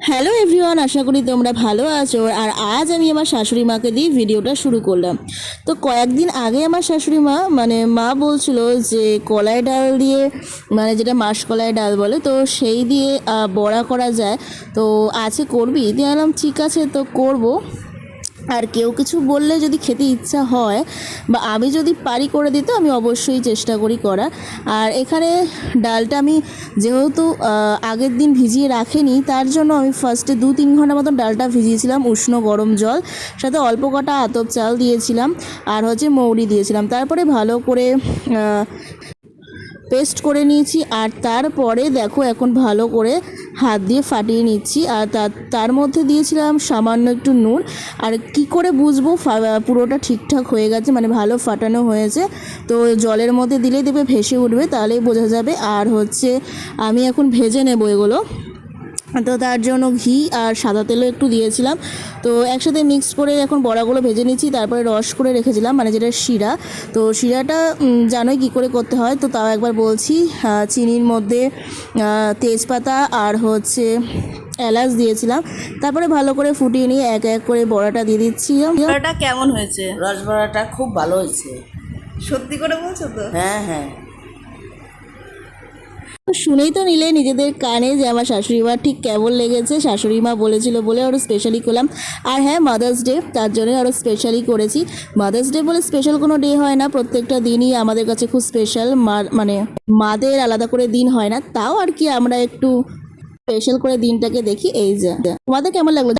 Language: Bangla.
হ্যালো এভরিওয়ান, আশা করি তোমরা ভালো আছো। আর আজ আমি আমার শাশুড়ি মাকে দিয়ে ভিডিওটা শুরু করলাম। তো কয়েকদিন আগে আমার শাশুড়ি মা বলছিল যে কলাই ডাল দিয়ে, মানে যেটা মাসকলাই ডাল বলে, তো সেই দিয়ে বড়া করা যায়। তো আছে করবি? দিয়ে বললাম ঠিক আছে, তো করব। আর কেউ কিছু বললে যদি খেতে ইচ্ছা হয় বা আমি যদি পারি করে দিতে, আমি অবশ্যই চেষ্টা করি করার। আর এখানে ডালটা আমি যেহেতু আগের দিন ভিজিয়ে রাখিনি, তার জন্য আমি ফার্স্টে 2-3 ঘন্টা মতন ডালটা ভিজিয়েছিলাম উষ্ণ গরম জল, সাথে অল্প কটা আতপ চাল দিয়েছিলাম, আর হচ্ছে মৌরি দিয়েছিলাম। তারপরে ভালো করে পেস্ট করে নিয়েছি। আর তারপরে দেখো এখন ভালো করে হাত দিয়ে ফাটিয়ে নিচ্ছি। আর তার মধ্যে দিয়েছিলাম সামান্য একটু নুন। আর কি করে বুঝবো পুরোটা ঠিকঠাক হয়ে গেছে, মানে ভালো ফাটানো হয়েছে? তো জলের মধ্যে দিলেই দেবে ভেসে উঠবে, তাহলেই বোঝা যাবে। আর হচ্ছে আমি এখন ভেজে নেবো এগুলো। তো তার জন্য ঘি আর সাদা তেলও একটু দিয়েছিলাম। তো একসাথে মিক্স করে এখন বড়াগুলো ভেজে নিচ্ছি। তারপরে রস করে রেখেছিলাম, মানে যেটা শিরা। তো শিরাটা জানোই কী করে করতে হয়, তো তাও একবার বলছি। চিনির মধ্যে তেজপাতা আর হচ্ছে এলাচ দিয়েছিলাম। তারপরে ভালো করে ফুটিয়ে নিয়ে এক এক করে বড়াটা দিয়ে দিচ্ছি। বড়াটা কেমন হয়েছে? রসবড়াটা খুব ভালো হয়েছে। সত্যি করে বলছো তো? হ্যাঁ হ্যাঁ। শুনেই তো নিলে নিজেদের কানে যে আমার শাশুড়ি মা ঠিক কেমন লেগেছে। শাশুড়ি মা বলেছিল বলে আরও স্পেশালি করলাম। আর হ্যাঁ, মাদার্স ডে, তার জন্য আরও স্পেশালি করেছি। মাদার্স ডে বলে স্পেশাল কোনো ডে হয় না, প্রত্যেকটা দিনই আমাদের কাছে খুব স্পেশাল। মানে মাদের আলাদা করে দিন হয় না, তাও আর কি আমরা একটু স্পেশাল করে দিনটাকে দেখি। এই যে তোমাদের কেমন লাগলো?